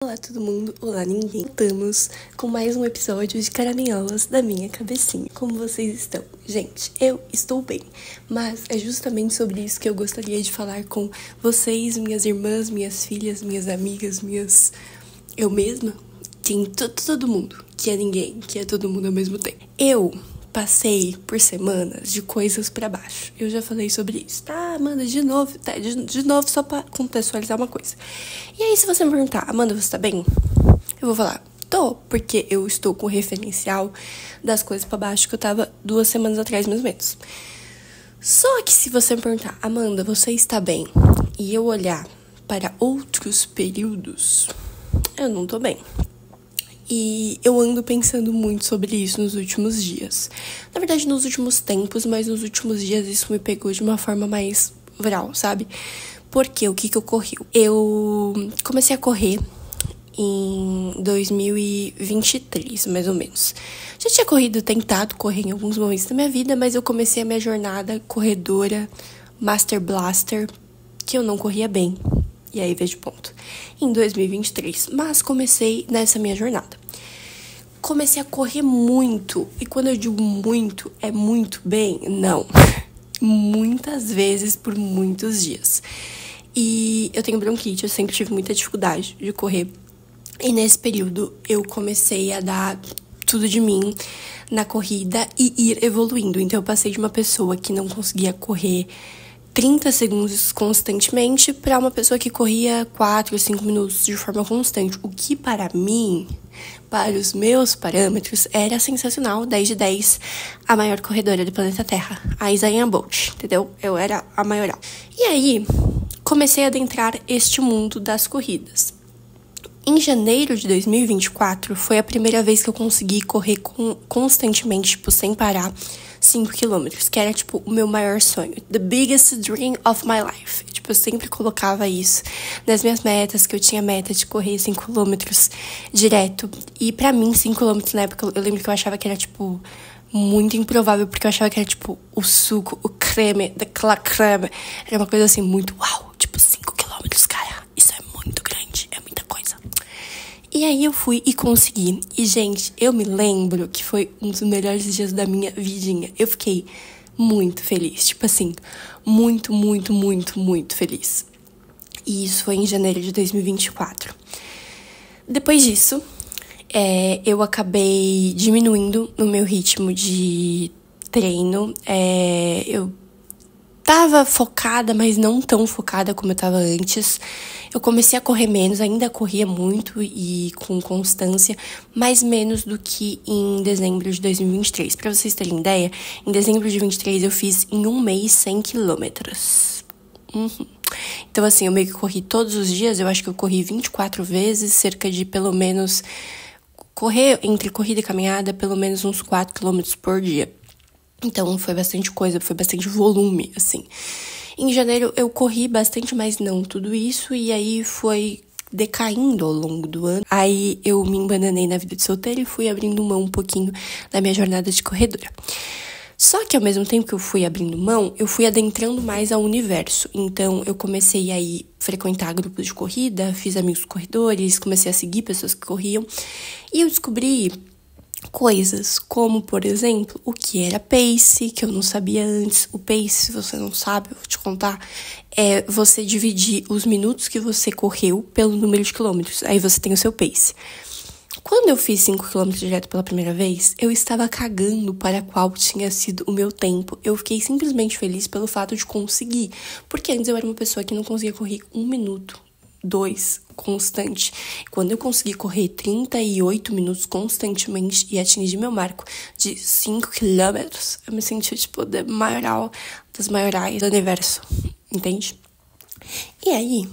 Olá todo mundo, olá ninguém. Estamos com mais um episódio de Caraminholas da minha cabecinha. Como vocês estão? Gente, eu estou bem, mas é justamente sobre isso que eu gostaria de falar com vocês, minhas irmãs, minhas filhas, minhas amigas, eu mesma, todo mundo, que é ninguém, que é todo mundo ao mesmo tempo. Eu passei por semanas de coisas pra baixo. Eu já falei sobre isso. Tá, Amanda, de novo, só pra contextualizar uma coisa. E aí, se você me perguntar, Amanda, você tá bem? Eu vou falar, tô, porque eu estou com o referencial das coisas pra baixo que eu tava 2 semanas atrás, mais ou menos. Só que se você me perguntar, Amanda, você está bem? E eu olhar para outros períodos, eu não tô bem. E eu ando pensando muito sobre isso nos últimos dias. Na verdade, nos últimos tempos, mas nos últimos dias isso me pegou de uma forma mais viral, sabe? Porque o que ocorreu? Eu comecei a correr em 2023, mais ou menos. Já tinha tentado correr em alguns momentos da minha vida, mas eu comecei a minha jornada corredora Master Blaster, que eu não corria bem. E aí, vejo ponto. Em 2023. Mas comecei nessa minha jornada. Comecei a correr muito. E quando eu digo muito, é muito bem? Não. Muitas vezes por muitos dias. E eu tenho bronquite, eu sempre tive muita dificuldade de correr. E nesse período eu comecei a dar tudo de mim na corrida e ir evoluindo. Então eu passei de uma pessoa que não conseguia correr 30 segundos constantemente para uma pessoa que corria 4 ou 5 minutos de forma constante. O que para mim, para os meus parâmetros, era sensacional. 10 de 10, a maior corredora do planeta Terra. A Usain Bolt, entendeu? Eu era a maioral. E aí, comecei a adentrar este mundo das corridas. Em janeiro de 2024, foi a primeira vez que eu consegui correr constantemente, tipo, sem parar, 5 quilômetros, que era, tipo, o meu maior sonho. The biggest dream of my life. Tipo, eu sempre colocava isso nas minhas metas, que eu tinha meta de correr 5 quilômetros direto. E pra mim, 5 quilômetros na época, eu lembro que eu achava que era, tipo, muito improvável, porque eu achava que era, tipo, o suco, o creme, daquela creme. Era uma coisa, assim, muito uau. Tipo, 5 quilômetros, cara, isso é muito grande, é muita coisa. E aí eu fui e consegui. E, gente, eu me lembro que foi um dos melhores dias da minha vidinha. Eu fiquei muito feliz. Tipo assim, muito, muito, muito, muito feliz. E isso foi em janeiro de 2024. Depois disso, eu acabei diminuindo no meu ritmo de treino. Eu tava focada, mas não tão focada como eu tava antes. Eu comecei a correr menos, ainda corria muito e com constância, mas menos do que em dezembro de 2023. Pra vocês terem ideia, em dezembro de 2023 eu fiz em um mês 100 quilômetros. Então, assim, eu meio que corri todos os dias, eu acho que eu corri 24 vezes, cerca de pelo menos, correr entre corrida e caminhada, pelo menos uns 4 quilômetros por dia. Então, foi bastante coisa, foi bastante volume, assim. Em janeiro, eu corri bastante, mas não tudo isso. E aí, foi decaindo ao longo do ano. Aí, eu me embananei na vida de solteira e fui abrindo mão um pouquinho da minha jornada de corredora. Só que, ao mesmo tempo que eu fui abrindo mão, eu fui adentrando mais ao universo. Então, eu comecei a frequentar grupos de corrida, fiz amigos corredores, comecei a seguir pessoas que corriam. E eu descobri coisas como, por exemplo, o que era pace, que eu não sabia antes. O pace, se você não sabe, eu vou te contar, é você dividir os minutos que você correu pelo número de quilômetros. Aí você tem o seu pace. Quando eu fiz 5 quilômetros direto pela primeira vez, eu estava cagando para qual tinha sido o meu tempo. Eu fiquei simplesmente feliz pelo fato de conseguir. Porque antes eu era uma pessoa que não conseguia correr 1 minuto, 2, constante. Quando eu consegui correr 38 minutos constantemente e atingir meu marco de 5 quilômetros, eu me senti, tipo, das maiorais do universo, entende? E aí,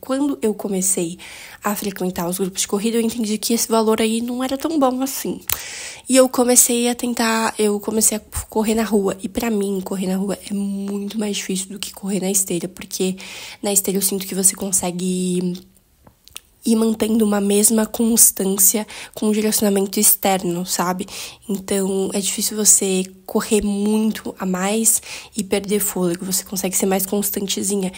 quando eu comecei a frequentar os grupos de corrida, eu entendi que esse valor aí não era tão bom assim. E eu comecei a correr na rua. E pra mim, correr na rua é muito mais difícil do que correr na esteira, porque na esteira eu sinto que você consegue ir mantendo uma mesma constância com um direcionamento externo, sabe? Então, é difícil você correr muito a mais e perder fôlego. Você consegue ser mais constantezinha.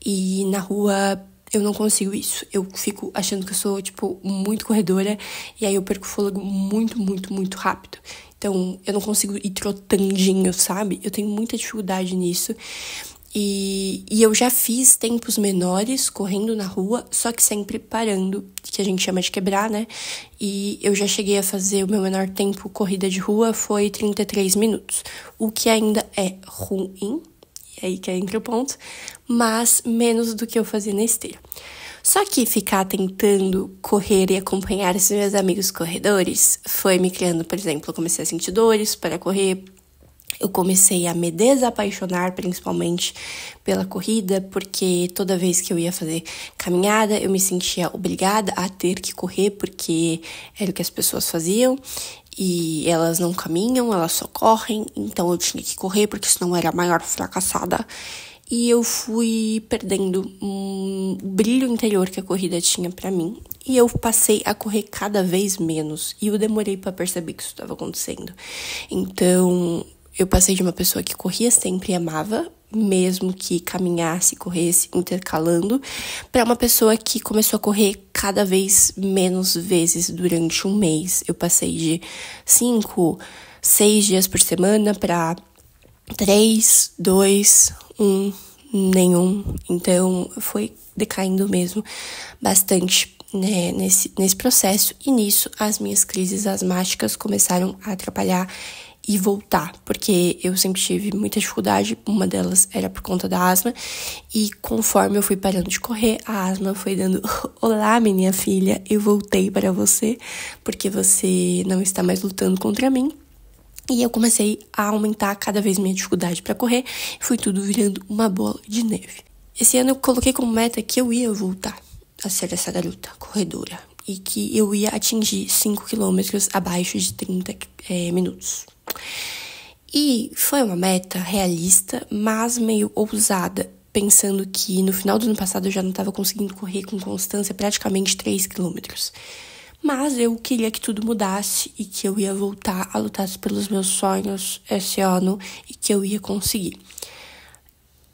E na rua eu não consigo isso. Eu fico achando que eu sou, tipo, muito corredora. E aí eu perco o fôlego muito, muito, muito rápido. Então, eu não consigo ir trotandinho, sabe? Eu tenho muita dificuldade nisso. E eu já fiz tempos menores correndo na rua, só que sempre parando, que a gente chama de quebrar, né? E eu já cheguei a fazer o meu menor tempo corrida de rua, foi 33 minutos. O que ainda é ruim, e aí que entra o ponto, mas menos do que eu fazia na esteira. Só que ficar tentando correr e acompanhar esses meus amigos corredores foi me criando, por exemplo, eu comecei a sentir dores para correr. Eu comecei a me desapaixonar, principalmente pela corrida, porque toda vez que eu ia fazer caminhada, eu me sentia obrigada a ter que correr, porque era o que as pessoas faziam, e elas não caminham, elas só correm, então eu tinha que correr, porque senão eu era a maior fracassada. E eu fui perdendo o brilho interior que a corrida tinha pra mim, e eu passei a correr cada vez menos, e eu demorei pra perceber que isso estava acontecendo. Então, eu passei de uma pessoa que corria sempre e amava, mesmo que caminhasse, corresse, intercalando, para uma pessoa que começou a correr cada vez menos vezes durante um mês. Eu passei de 5, 6 dias por semana para 3, 2, 1, nenhum. Então, foi decaindo mesmo bastante, né, nesse processo. E nisso, as minhas crises asmáticas começaram a atrapalhar e voltar, porque eu sempre tive muita dificuldade, uma delas era por conta da asma, e conforme eu fui parando de correr, a asma foi dando, olá, minha filha, eu voltei para você, porque você não está mais lutando contra mim, e eu comecei a aumentar cada vez minha dificuldade para correr, e foi tudo virando uma bola de neve. Esse ano eu coloquei como meta que eu ia voltar a ser essa garota corredora, e que eu ia atingir 5 quilômetros abaixo de 30 minutos. E foi uma meta realista, mas meio ousada, pensando que no final do ano passado eu já não estava conseguindo correr com constância praticamente 3 quilômetros. Mas eu queria que tudo mudasse e que eu ia voltar a lutar pelos meus sonhos esse ano e que eu ia conseguir.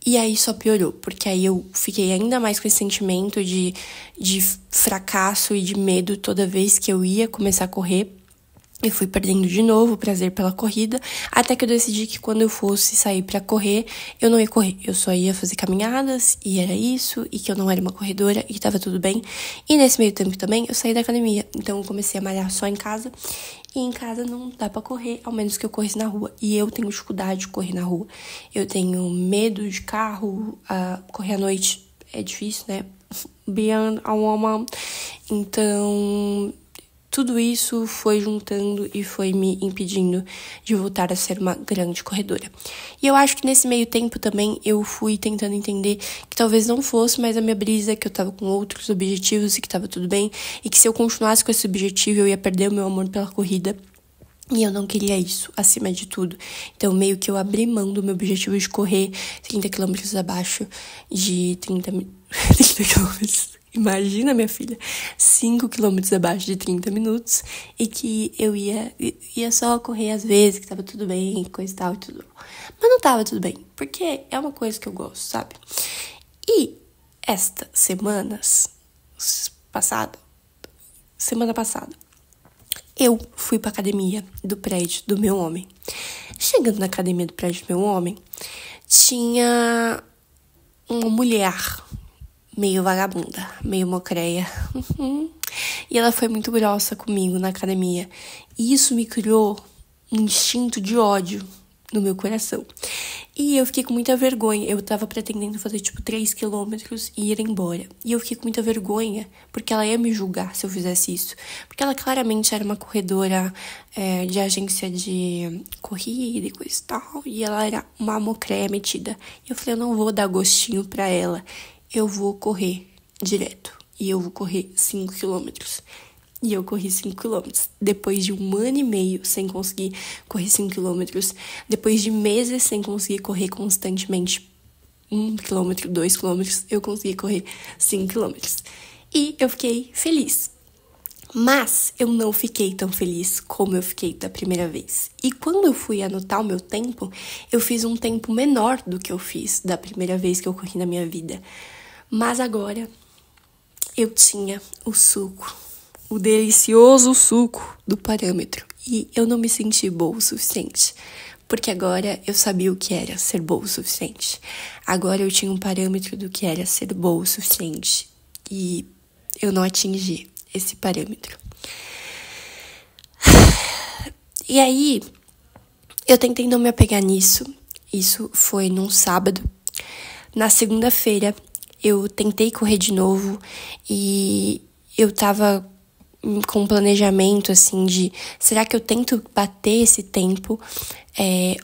E aí só piorou, porque aí eu fiquei ainda mais com esse sentimento de fracasso e de medo toda vez que eu ia começar a correr. Eu fui perdendo de novo o prazer pela corrida, até que eu decidi que quando eu fosse sair pra correr, eu não ia correr. Eu só ia fazer caminhadas, e era isso, e que eu não era uma corredora, e que tava tudo bem. E nesse meio tempo também, eu saí da academia. Então eu comecei a malhar só em casa, e em casa não dá pra correr, ao menos que eu corresse na rua. E eu tenho dificuldade de correr na rua. Eu tenho medo de carro, correr à noite é difícil, né? Being a woman. Então, tudo isso foi juntando e foi me impedindo de voltar a ser uma grande corredora. E eu acho que nesse meio tempo também eu fui tentando entender que talvez não fosse mais a minha brisa, que eu tava com outros objetivos e que tava tudo bem, e que se eu continuasse com esse objetivo eu ia perder o meu amor pela corrida. E eu não queria isso, acima de tudo. Então, meio que eu abri mão do meu objetivo de correr 30 quilômetros abaixo de 30 quilômetros. Imagina, minha filha, 5 quilômetros abaixo de 30 minutos e que eu ia só correr às vezes, que tava tudo bem, coisa e tal e tudo. Mas não tava tudo bem, porque é uma coisa que eu gosto, sabe? E semana passada, eu fui pra academia do prédio do meu homem. Chegando na academia do prédio do meu homem, tinha uma mulher meio vagabunda, meio mocreia. E ela foi muito grossa comigo na academia. E isso me criou um instinto de ódio no meu coração. E eu fiquei com muita vergonha. Eu tava pretendendo fazer, 3 quilômetros e ir embora. E eu fiquei com muita vergonha, porque ela ia me julgar se eu fizesse isso. Porque ela claramente era uma corredora de agência de corrida e coisa e tal. E ela era uma mocreia metida. E eu falei, eu não vou dar gostinho pra ela. Eu vou correr direto. E eu vou correr 5 quilômetros. E eu corri 5 quilômetros. Depois de 1 ano e meio sem conseguir correr 5 quilômetros. Depois de meses sem conseguir correr constantemente 1 quilômetro, 2 quilômetros, eu consegui correr 5 quilômetros. E eu fiquei feliz. Mas eu não fiquei tão feliz como eu fiquei da primeira vez. E quando eu fui anotar o meu tempo, eu fiz um tempo menor do que eu fiz da primeira vez que eu corri na minha vida. Mas agora eu tinha o suco, o delicioso suco do parâmetro. E eu não me senti boa o suficiente, porque agora eu sabia o que era ser boa o suficiente. Agora eu tinha um parâmetro do que era ser boa o suficiente. E eu não atingi esse parâmetro. E aí, eu tentei não me apegar nisso. Isso foi num sábado. Na segunda-feira, eu tentei correr de novo e eu tava com um planejamento, assim, de será que eu tento bater esse tempo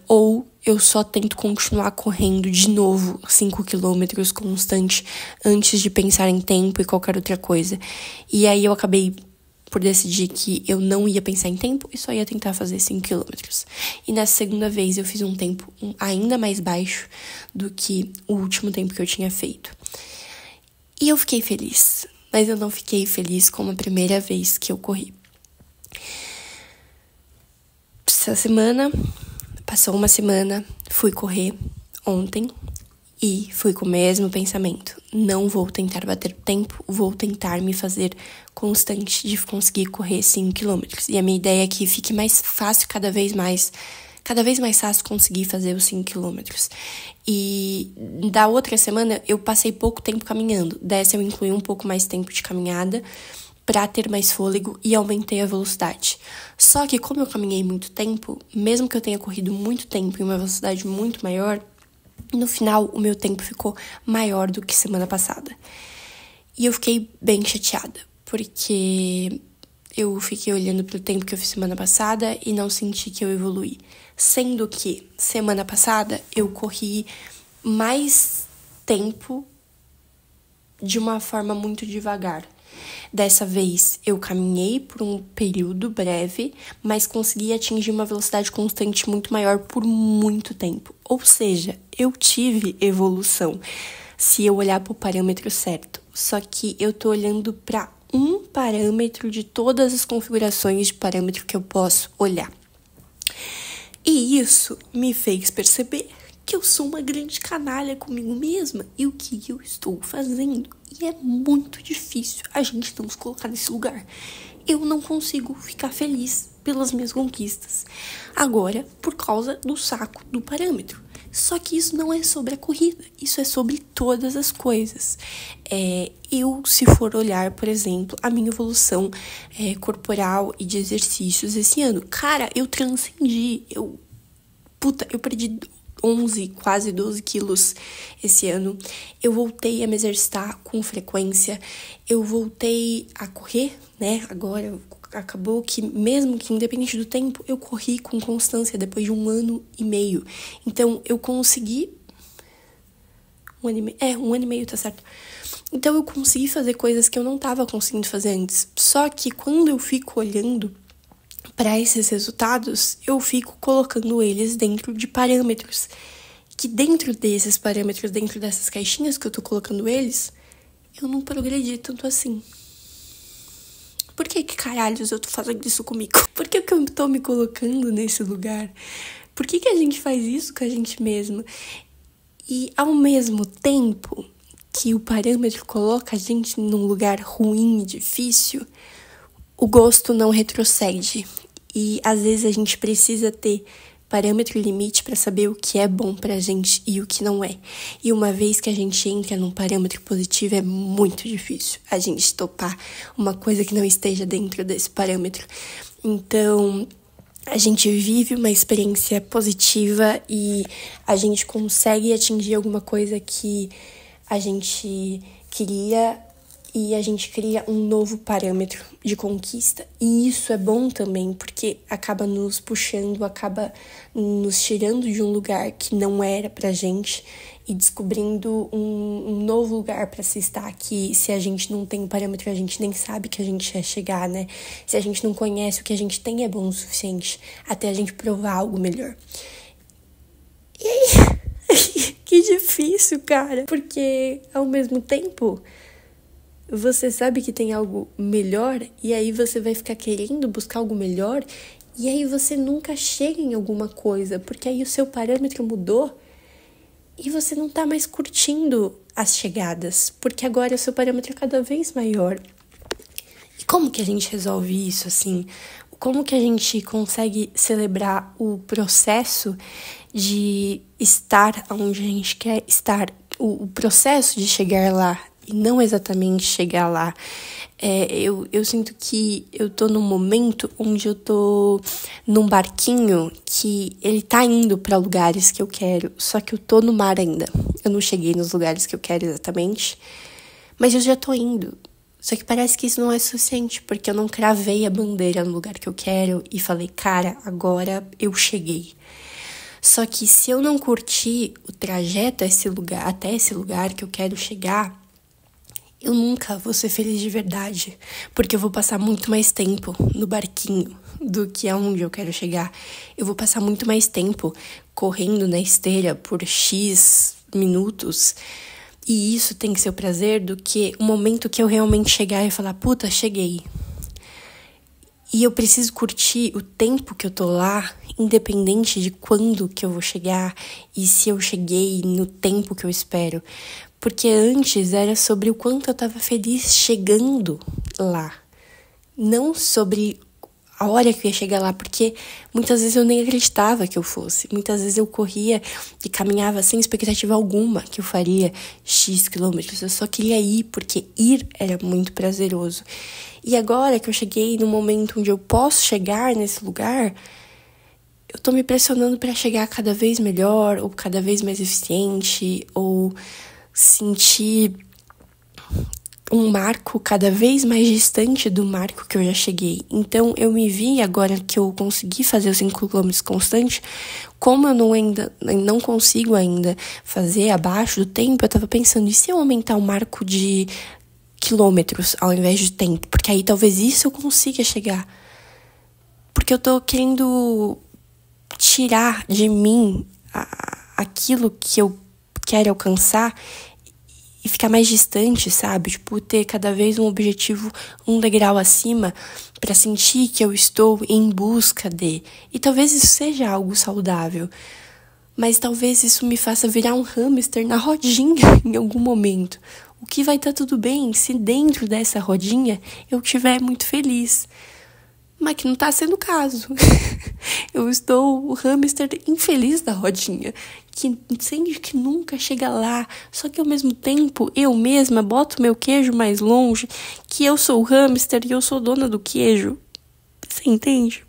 ou eu só tento continuar correndo de novo 5 quilômetros constante antes de pensar em tempo e qualquer outra coisa. E aí eu acabei por decidir que eu não ia pensar em tempo e só ia tentar fazer 5 quilômetros. E nessa segunda vez eu fiz um tempo ainda mais baixo do que o último tempo que eu tinha feito. E eu fiquei feliz, mas eu não fiquei feliz como a primeira vez que eu corri. Essa semana, passou uma semana, fui correr ontem e fui com o mesmo pensamento. Não vou tentar bater tempo, vou tentar me fazer constante de conseguir correr 5 quilômetros. E a minha ideia é que fique mais fácil cada vez mais fácil conseguir fazer os 5 quilômetros. E da outra semana, eu passei pouco tempo caminhando. Dessa eu incluí um pouco mais tempo de caminhada para ter mais fôlego e aumentei a velocidade. Só que como eu caminhei muito tempo, mesmo que eu tenha corrido muito tempo em uma velocidade muito maior, no final o meu tempo ficou maior do que semana passada. E eu fiquei bem chateada, porque eu fiquei olhando para o tempo que eu fiz semana passada e não senti que eu evoluí. Sendo que semana passada eu corri mais tempo de uma forma muito devagar. Dessa vez eu caminhei por um período breve, mas consegui atingir uma velocidade constante muito maior por muito tempo. Ou seja, eu tive evolução se eu olhar para o parâmetro certo. Só que eu tô olhando para um parâmetro de todas as configurações de parâmetro que eu posso olhar. E isso me fez perceber que eu sou uma grande canalha comigo mesma e o que eu estou fazendo. E é muito difícil a gente não se colocar nesse lugar. Eu não consigo ficar feliz pelas minhas conquistas. Agora, por causa do saco do parâmetro. Só que isso não é sobre a corrida, isso é sobre todas as coisas. Se for olhar, por exemplo, a minha evolução corporal e de exercícios esse ano, cara, eu transcendi, eu perdi 11, quase 12 quilos esse ano. Eu voltei a me exercitar com frequência, eu voltei a correr, né, agora acabou que, mesmo que independente do tempo, eu corri com constância depois de 1 ano e meio. Então, eu consegui... 1 ano e meio... 1 ano e meio, tá certo. Então, eu consegui fazer coisas que eu não tava conseguindo fazer antes. Só que quando eu fico olhando para esses resultados, eu fico colocando eles dentro de parâmetros. Que dentro desses parâmetros, dentro dessas caixinhas que eu tô colocando eles, eu não progredi tanto assim. Por que caralhos eu tô fazendo isso comigo? Por que eu tô me colocando nesse lugar? Por que a gente faz isso com a gente mesma? E ao mesmo tempo que o parâmetro coloca a gente num lugar ruim e difícil, o gosto não retrocede. E às vezes a gente precisa ter parâmetro limite para saber o que é bom pra gente e o que não é. E uma vez que a gente entra num parâmetro positivo, é muito difícil a gente topar uma coisa que não esteja dentro desse parâmetro. Então, a gente vive uma experiência positiva e a gente consegue atingir alguma coisa que a gente queria e a gente cria um novo parâmetro de conquista. E isso é bom também, porque acaba nos puxando, acaba nos tirando de um lugar que não era pra gente e descobrindo um novo lugar pra se estar, que se a gente não tem parâmetro, a gente nem sabe que a gente quer chegar, né? Se a gente não conhece o que a gente tem é bom o suficiente até a gente provar algo melhor. E aí, que difícil, cara, porque ao mesmo tempo você sabe que tem algo melhor e aí você vai ficar querendo buscar algo melhor e aí você nunca chega em alguma coisa, porque aí o seu parâmetro mudou e você não tá mais curtindo as chegadas, porque agora o seu parâmetro é cada vez maior. E como que a gente resolve isso, assim? Como que a gente consegue celebrar o processo de estar onde a gente quer estar, o processo de chegar lá, e não exatamente chegar lá? Eu sinto que eu tô num momento onde eu tô num barquinho que ele tá indo pra lugares que eu quero, só que eu tô no mar ainda. Eu não cheguei nos lugares que eu quero exatamente, mas eu já tô indo. Só que parece que isso não é suficiente, porque eu não cravei a bandeira no lugar que eu quero e falei, cara, agora eu cheguei. Só que se eu não curtir o trajeto até esse lugar que eu quero chegar, eu nunca vou ser feliz de verdade, porque eu vou passar muito mais tempo no barquinho do que aonde eu quero chegar. Eu vou passar muito mais tempo correndo na esteira por X minutos, e isso tem que ser o prazer do que o momento que eu realmente chegar e falar, puta, cheguei. E eu preciso curtir o tempo que eu tô lá, independente de quando que eu vou chegar e se eu cheguei no tempo que eu espero. Porque antes era sobre o quanto eu tava feliz chegando lá. Não sobre a hora que eu ia chegar lá, porque muitas vezes eu nem acreditava que eu fosse. Muitas vezes eu corria e caminhava sem expectativa alguma que eu faria X quilômetros. Eu só queria ir, porque ir era muito prazeroso. E agora que eu cheguei no momento onde eu posso chegar nesse lugar, eu tô me pressionando para chegar cada vez melhor, ou cada vez mais eficiente, ou sentir um marco cada vez mais distante do marco que eu já cheguei. Então, eu me vi, agora que eu consegui fazer os 5 km constante, como eu não consigo ainda fazer abaixo do tempo, eu tava pensando, e se eu aumentar o marco de quilômetros ao invés de tempo? Porque aí talvez isso eu consiga chegar. Porque eu tô querendo tirar de mim aquilo que eu quero alcançar e ficar mais distante, sabe? Tipo, ter cada vez um objetivo, um degrau acima, pra sentir que eu estou em busca de. E talvez isso seja algo saudável, mas talvez isso me faça virar um hamster na rodinha em algum momento. O que vai estar tudo bem se dentro dessa rodinha eu estiver muito feliz. Mas que não tá sendo o caso. Eu estou o hamster infeliz da rodinha, que sente que nunca chega lá, só que ao mesmo tempo eu mesma boto meu queijo mais longe, que eu sou o hamster e eu sou dona do queijo. Você entende?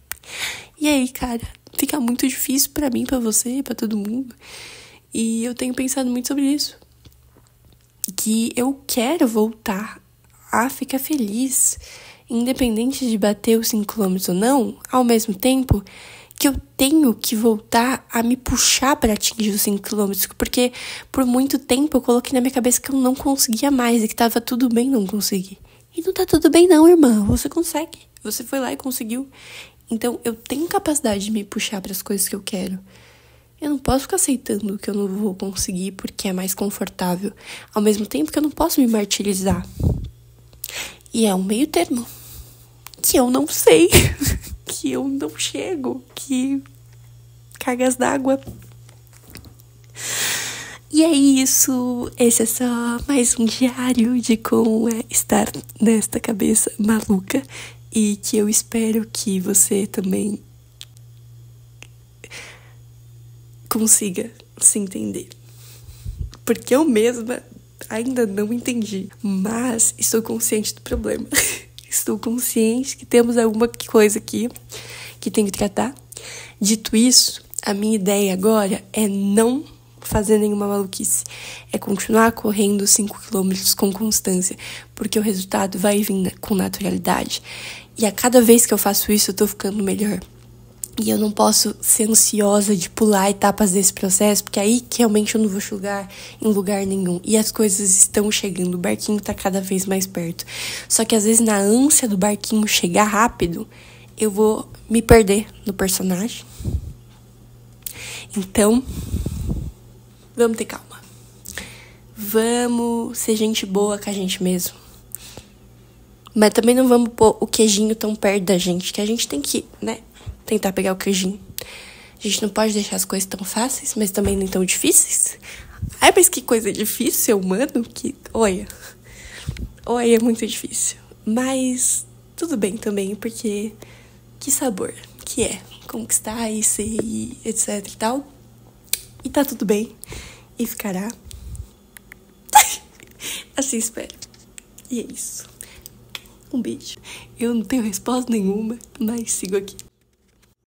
E aí, cara, fica muito difícil pra mim, pra você, pra todo mundo. E eu tenho pensado muito sobre isso. Que eu quero voltar a ficar feliz, independente de bater os 5 km ou não, ao mesmo tempo que eu tenho que voltar a me puxar para atingir os 5 km, porque por muito tempo eu coloquei na minha cabeça que eu não conseguia mais e que tava tudo bem não conseguir. E não tá tudo bem não, irmã, você consegue. Você foi lá e conseguiu. Então eu tenho capacidade de me puxar para as coisas que eu quero. Eu não posso ficar aceitando que eu não vou conseguir porque é mais confortável, ao mesmo tempo que eu não posso me martirizar. E é um meio termo que eu não sei, que eu não chego, que cargas d'água. E é isso, esse é só mais um diário de como é estar nesta cabeça maluca e que eu espero que você também consiga se entender. Porque eu mesma ainda não entendi, mas estou consciente do problema. Estou consciente que temos alguma coisa aqui que tem que tratar. Dito isso, a minha ideia agora é não fazer nenhuma maluquice. É continuar correndo 5 km com constância, porque o resultado vai vir com naturalidade. E a cada vez que eu faço isso, eu tô ficando melhor. E eu não posso ser ansiosa de pular etapas desse processo, porque aí que realmente eu não vou chegar em lugar nenhum. E as coisas estão chegando, o barquinho tá cada vez mais perto. Só que às vezes na ânsia do barquinho chegar rápido, eu vou me perder no personagem. Então, vamos ter calma. Vamos ser gente boa com a gente mesmo. Mas também não vamos pôr o queijinho tão perto da gente, que a gente tem que, né, tentar pegar o queijinho. A gente não pode deixar as coisas tão fáceis, mas também nem tão difíceis. Ai, mas que coisa difícil ser humano, que... Olha, é muito difícil. Mas tudo bem também, porque que sabor que é conquistar e ser e etc e tal. E tá tudo bem. E ficará. Assim espero. E é isso. Um beijo. Eu não tenho resposta nenhuma, mas sigo aqui.